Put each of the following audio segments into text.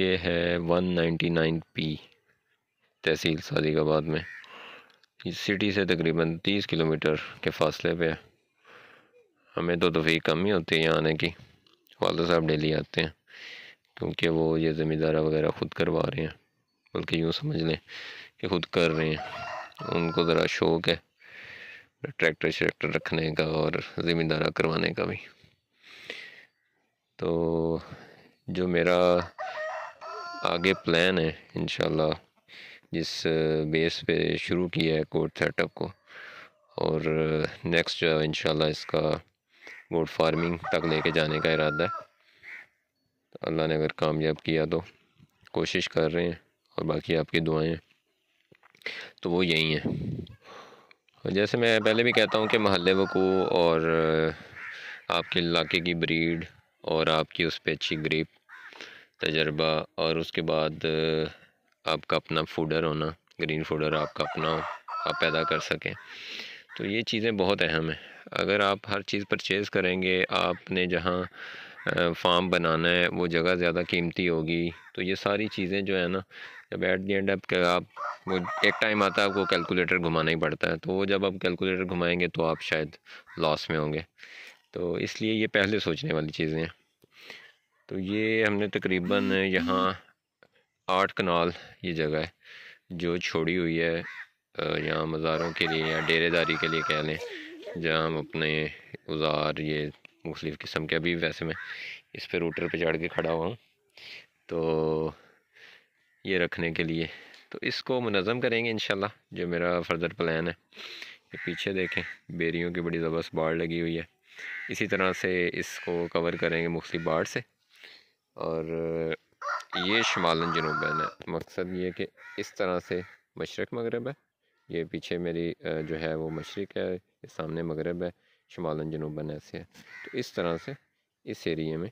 ये है 199P तहसील सादिकाबाद में। इस सिटी से तकरीबन 30 किलोमीटर के फासले पे है। हमें तो तौफीक कम ही होती है यहाँ आने की। वाला साहब डेली आते हैं क्योंकि वो ये ज़मींदारा वगैरह ख़ुद करवा रहे हैं, बल्कि यूँ समझ लें कि ख़ुद कर रहे हैं। उनको ज़रा शौक़ है ट्रैक्टर श्रैक्टर रखने का और ज़मींदारा करवाने का भी। तो जो मेरा आगे प्लान है इंशाल्लाह, जिस बेस पे शुरू किया है गोट सेटअप को, और नेक्स्ट जो है इंशाल्लाह इसका गोट फार्मिंग तक लेके जाने का इरादा है। तो अल्लाह ने अगर कामयाब किया तो कोशिश कर रहे हैं, और बाकी आपकी दुआएं तो वो यही हैं। और जैसे मैं पहले भी कहता हूँ कि महल्ले वकूँ और आपके इलाके की ब्रीड और आपकी उस पर अच्छी ग्रिप तजर्बा, और उसके बाद आपका अपना फूडर होना, ग्रीन फूडर आपका अपना हो, आप पैदा कर सकें, तो ये चीज़ें बहुत अहम हैं। अगर आप हर चीज़ परचेज़ करेंगे, आपने जहाँ फार्म बनाना है वो जगह ज़्यादा कीमती होगी, तो ये सारी चीज़ें जो है ना, जब एट दी एंड आप वो एक टाइम आता है आपको कैलकुलेटर घुमाना ही पड़ता है, तो वो जब आप कैलकुलेटर घुमाएंगे तो आप शायद लॉस में होंगे। तो इसलिए ये पहले सोचने वाली चीज़ें हैं। तो ये हमने तकरीबन यहाँ 8 कनाल ये जगह है जो छोड़ी हुई है यहाँ मज़ारों के लिए या डेरेदारी के लिए कह लें, जहाँ हम अपने औज़ार ये मुख्तलिफ़ किस्म के, अभी वैसे मैं इस पे रूटर पे चढ़ के खड़ा हुआ हूँ तो ये रखने के लिए, तो इसको मुनज़्ज़म करेंगे इंशाल्लाह, जो मेरा फर्दर प्लान है। ये पीछे देखें बेरियों की बड़ी ज़बरदस्त बाड़ लगी हुई है, इसी तरह से इसको कवर करेंगे मुख्तलिफ़ बाड़ से। और ये शुमालन जनूबन है, मकसद ये कि इस तरह से मशरक़ मगरब है, ये पीछे मेरी जो है वो मशरक़ है, सामने मगरब है, शुमालन जनूबन ऐसे है। तो इस तरह से इस एरिए में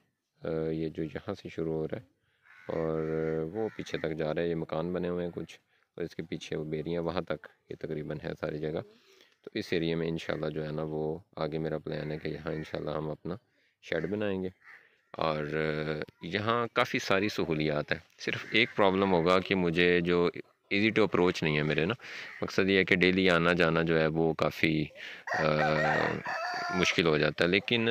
ये जो यहाँ से शुरू हो रहा है और वो पीछे तक जा रहा है, ये मकान बने हुए हैं कुछ, और इसके पीछे वो बेरियाँ वहाँ तक ये तकरीबन है सारी जगह। तो इस एरिए में इंशाल्लाह जो है ना, वो आगे मेरा प्लान है कि यहाँ इंशाल्लाह हम अपना शेड बनाएंगे। और यहाँ काफ़ी सारी सहूलियात है, सिर्फ एक प्रॉब्लम होगा कि मुझे जो इजी टू अप्रोच नहीं है मेरे ना, मकसद ये है कि डेली आना जाना जो है वो काफ़ी मुश्किल हो जाता है, लेकिन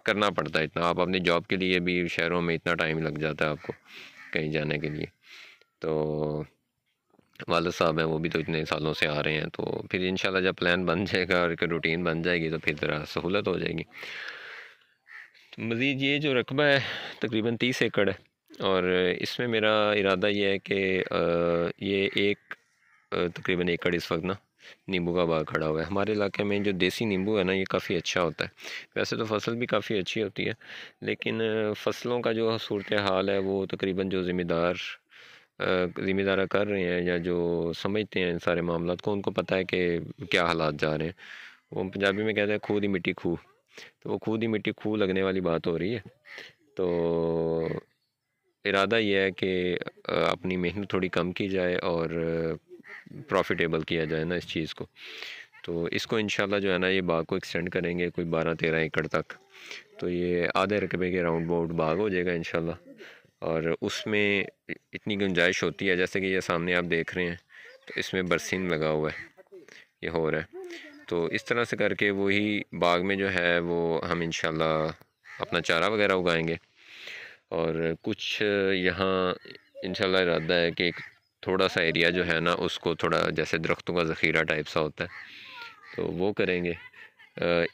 करना पड़ता है इतना। आप अपनी जॉब के लिए भी शहरों में इतना टाइम लग जाता है आपको कहीं जाने के लिए। तो वालिद साहब हैं वो भी तो इतने सालों से आ रहे हैं, तो फिर इंशाल्लाह जब प्लान बन जाएगा और एक रूटीन बन जाएगी तो फिर ज़रा सहूलत हो जाएगी। मज़ीद ये जो रकबा है तकरीबन 30 एकड़ है, और इसमें मेरा इरादा ये है कि ये एक तकरीबन एकड़ इस वक्त ना नींबू का बाग खड़ा हुआ है। हमारे इलाके में जो देसी नींबू है ना, ये काफ़ी अच्छा होता है। वैसे तो फसल भी काफ़ी अच्छी होती है, लेकिन फसलों का जो सूरत हाल है वो तकरीबन जो ज़िम्मेदारा कर रहे हैं या जो समझते हैं इन सारे मामलों को, उनको पता है कि क्या हालात जा रहे हैं। वो पंजाबी में कहते हैं खूह दी मिट्टी खूह, तो वो खुद ही मिट्टी खूह लगने वाली बात हो रही है। तो इरादा ये है कि अपनी मेहनत थोड़ी कम की जाए और प्रॉफिटेबल किया जाए ना इस चीज़ को। तो इसको इंशाल्लाह जो है ना, ये बाग को एक्सटेंड करेंगे कोई 12-13 एकड़ तक, तो ये आधे रकबे के राउंड बाउंड बाग हो जाएगा इंशाल्लाह। और उसमें इतनी गुंजाइश होती है, जैसे कि ये सामने आप देख रहे हैं, तो इसमें बरसीन लगा हुआ है, ये हो रहा है। तो इस तरह से करके वही बाग में जो है वो हम इंशाल्लाह अपना चारा वगैरह उगाएंगे। और कुछ यहाँ इंशाल्लाह इरादा है कि थोड़ा सा एरिया जो है ना, उसको थोड़ा जैसे दरख्तों का ज़ख़ीरा टाइप सा होता है, तो वो करेंगे।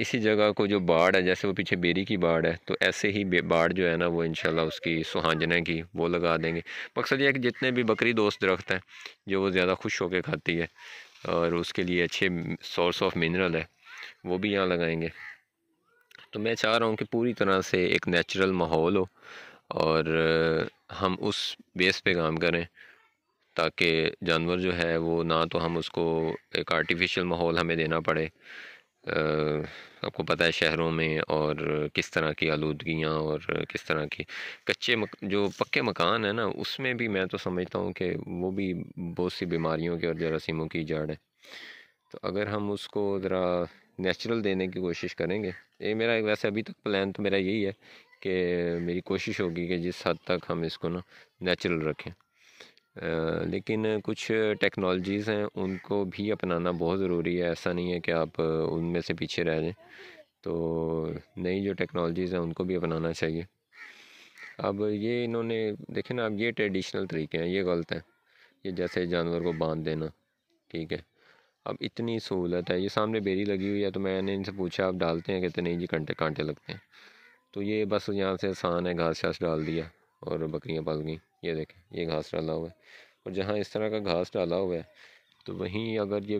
इसी जगह को जो बाड़ है, जैसे वो पीछे बेरी की बाड़ है, तो ऐसे ही बाड़ जो है ना वो इंशाल्लाह उसकी सुहांजने की वो लगा देंगे। मकसद ये है कि जितने भी बकरी दोस्त दरख्त हैं जो वो ज़्यादा खुश होकर खाती है और उसके लिए अच्छे सोर्स ऑफ मिनरल है, वो भी यहाँ लगाएंगे। तो मैं चाह रहा हूँ कि पूरी तरह से एक नेचुरल माहौल हो और हम उस बेस पे काम करें, ताकि जानवर जो है वो ना तो हम उसको एक आर्टिफिशियल माहौल हमें देना पड़े। आपको पता है शहरों में और किस तरह की आलूदगियाँ और किस तरह की जो पक्के मकान है ना, उसमें भी मैं तो समझता हूँ कि वो भी बहुत सी बीमारियों के और जरासीमों की जड़ है। तो अगर हम उसको ज़रा नेचुरल देने की कोशिश करेंगे, ये मेरा वैसे अभी तक प्लान तो मेरा यही है कि मेरी कोशिश होगी कि जिस हद तक हम इसको ना नेचुरल रखें। लेकिन कुछ टेक्नोलॉजीज़ हैं उनको भी अपनाना बहुत ज़रूरी है। ऐसा नहीं है कि आप उनमें से पीछे रह जाएं। तो नई जो टेक्नोलॉजीज़ हैं उनको भी अपनाना चाहिए। अब ये इन्होंने देखे ना, अब ये ट्रेडिशनल तरीके हैं, ये गलत है। ये जैसे जानवर को बांध देना, ठीक है। अब इतनी सहूलत है, ये सामने बेरी लगी हुई है, तो मैंने इनसे पूछा आप डालते हैं? कहते नहीं जी, कांटे कांटे लगते हैं। तो ये बस यहाँ से आसान है, घास शास डाल दिया और बकरियाँ पल गई। ये देखें, ये घास डाला हुआ है, और जहाँ इस तरह का घास डाला हुआ है तो वहीं अगर ये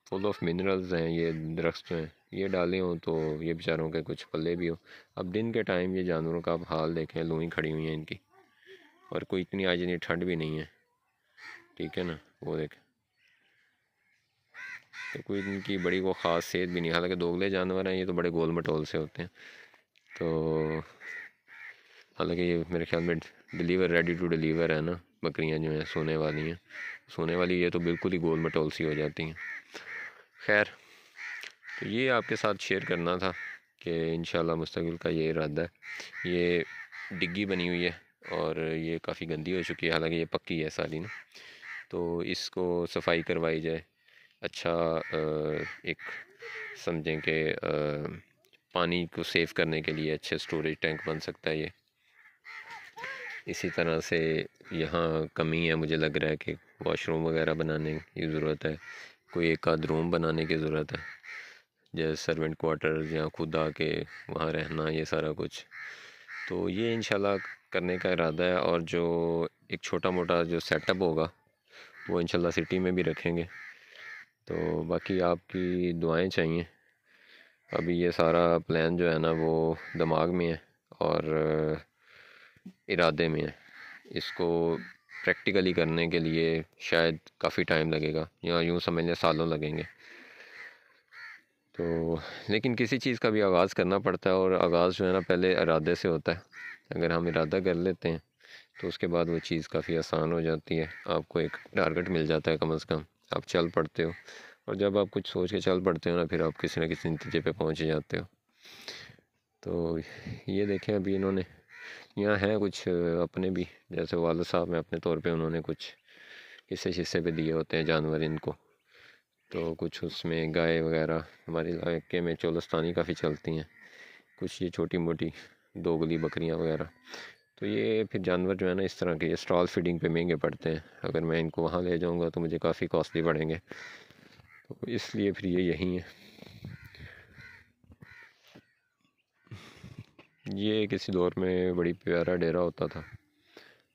फुल ऑफ मिनरल्स हैं, ये दरख्त जो हैं, ये डाले हों तो ये बेचारों के कुछ पल्ले भी हो। अब दिन के टाइम ये जानवरों का आप हाल देखें, लूई खड़ी हुई हैं इनकी, और कोई इतनी आज इतनी ठंड भी नहीं है, ठीक है ना। वो देखें, तो कोई इनकी बड़ी वो ख़ास सेहत भी नहीं। हालांकि दोगले जानवर हैं ये, तो बड़े गोल मटोल से होते हैं। तो हालांकि ये मेरे ख्याल में डिलीवर, रेडी टू डिलीवर है ना, बकरियां जो हैं सोने वाली हैं। सोने वाली ये तो बिल्कुल ही गोल मटोल सी हो जाती हैं। खैर, तो ये आपके साथ शेयर करना था कि इंशाल्लाह मुस्तक़बिल का ये इरादा है। ये डिग्गी बनी हुई है और ये काफ़ी गंदी हो चुकी है, हालांकि ये पक्की है सारी ना। तो इसको सफाई करवाई जाए। अच्छा, एक समझें कि पानी को सेव करने के लिए अच्छे स्टोरेज टैंक बन सकता है ये। इसी तरह से यहाँ कमी है, मुझे लग रहा है कि वॉशरूम वगैरह बनाने की ज़रूरत है, कोई एक आध रूम बनाने की ज़रूरत है, जैसे सर्वेंट क्वार्टर या खुद आके वहाँ रहना, ये सारा कुछ। तो ये इंशाल्लाह करने का इरादा है। और जो एक छोटा मोटा जो सेटअप होगा वो इंशाल्लाह सिटी में भी रखेंगे। तो बाकी आपकी दुआएं चाहिए। अभी ये सारा प्लान जो है ना वो दिमाग में है और इरादे में है। इसको प्रैक्टिकली करने के लिए शायद काफ़ी टाइम लगेगा, या यूँ समझ लें सालों लगेंगे। तो लेकिन किसी चीज़ का भी आगाज़ करना पड़ता है, और आगाज़ जो है ना पहले इरादे से होता है। अगर हम इरादा कर लेते हैं तो उसके बाद वो चीज़ काफ़ी आसान हो जाती है। आपको एक टारगेट मिल जाता है, कम से कम आप चल पड़ते हो। और जब आप कुछ सोच के चल पड़ते हो ना, फिर आप किसी न किसी नतीजे पे पहुंच जाते हो। तो ये देखें, अभी इन्होंने यहाँ हैं कुछ अपने भी, जैसे वालिद साहब में अपने तौर पे उन्होंने कुछ हिस्से शिस्से पे दिए होते हैं जानवर इनको। तो कुछ उसमें गाय वगैरह, हमारे इलाके में चोलस्तानी काफ़ी चलती हैं, कुछ ये छोटी मोटी दोगली बकरियां वगैरह। तो ये फिर जानवर जो है ना इस तरह के, ये स्टॉल फीडिंग पे महंगे पड़ते हैं। अगर मैं इनको वहाँ ले जाऊँगा तो मुझे काफ़ी कॉस्टली पड़ेंगे, तो इसलिए फिर ये यहीं है। ये किसी दौर में बड़ी प्यारा डेरा होता था,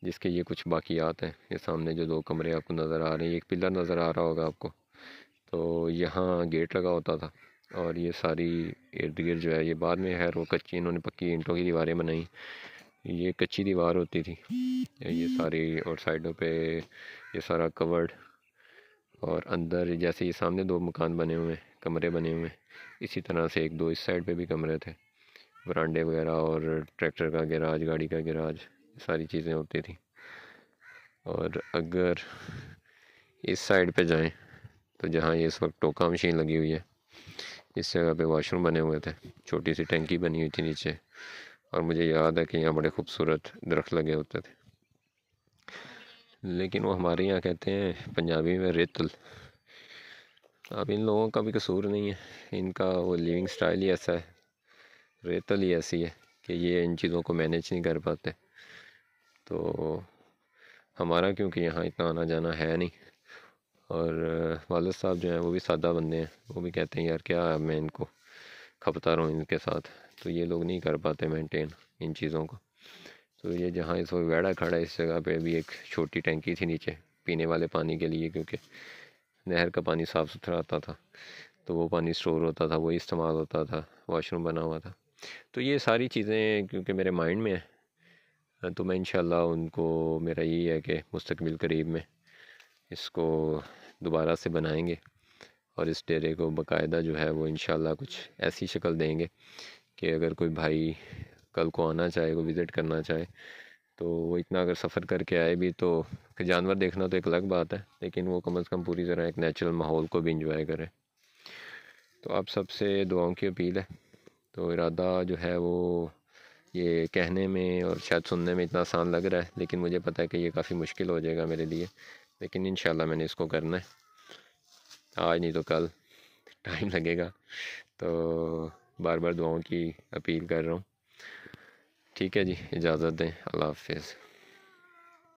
जिसके ये कुछ बाकियात हैं। ये सामने जो दो कमरे आपको नज़र आ रहे हैं, एक पिलर नज़र आ रहा होगा आपको, तो यहाँ गेट लगा होता था। और ये सारी इर्द गिर्द जो है, ये बाद में है वो कच्ची, इन्होंने पक्की ईंटों की दीवारें बनाई। ये कच्ची दीवार होती थी ये सारी, और साइडों पे ये सारा कवर्ड। और अंदर जैसे ये सामने दो मकान बने हुए हैं, कमरे बने हुए हैं, इसी तरह से एक दो इस साइड पे भी कमरे थे, वरांडे वगैरह और ट्रैक्टर का गैराज, गाड़ी का गैराज, सारी चीज़ें होती थी। और अगर इस साइड पे जाएं तो जहाँ ये इस वक्त टोका मशीन लगी हुई है, इस जगह पे वॉशरूम बने हुए थे, छोटी सी टंकी बनी हुई थी नीचे। और मुझे याद है कि यहाँ बड़े खूबसूरत दरख्त लगे होते थे, लेकिन वो हमारे यहाँ कहते हैं पंजाबी में रेतल। अब इन लोगों का भी कसूर नहीं है, इनका वो लिविंग स्टाइल ही ऐसा है, रेतल ही ऐसी है कि ये इन चीज़ों को मैनेज नहीं कर पाते। तो हमारा क्योंकि यहाँ इतना आना जाना है नहीं, और वालिद साहब जो हैं वो भी सादा बंदे हैं, वो भी कहते हैं यार क्या मैं इनको खपता रहूँ इनके साथ, तो ये लोग नहीं कर पाते मेंटेन इन चीज़ों को। तो ये जहाँ इस वक्त वेड़ा खड़ा है, इस जगह पे भी एक छोटी टंकी थी नीचे पीने वाले पानी के लिए, क्योंकि नहर का पानी साफ़ सुथरा आता था, तो वो पानी स्टोर होता था, वही इस्तेमाल होता था, वॉशरूम बना हुआ था। तो ये सारी चीज़ें क्योंकि मेरे माइंड में है, तो मैं इंशाल्लाह उनको, मेरा यही है कि मुस्तकबिल करीब में इसको दोबारा से बनाएंगे, और इस डेरे को बाकायदा जो है वो इंशाल्लाह कुछ ऐसी शक्ल देंगे कि अगर कोई भाई कल को आना चाहे, को विज़िट करना चाहे, तो वो इतना अगर सफ़र करके आए भी, तो जानवर देखना तो एक अलग बात है, लेकिन वो कम से कम पूरी तरह एक नेचुरल माहौल को भी इंजॉय करे। तो आप सबसे दुआओं की अपील है। तो इरादा जो है वो ये कहने में और शायद सुनने में इतना आसान लग रहा है, लेकिन मुझे पता है कि ये काफ़ी मुश्किल हो जाएगा मेरे लिए, लेकिन इंशाल्लाह मैंने इसको करना है। आज नहीं तो कल टाइम लगेगा, तो बार बार दुआओं की अपील कर रहा हूँ। ठीक है जी, इजाज़त दें, अल्लाह हाफिज़।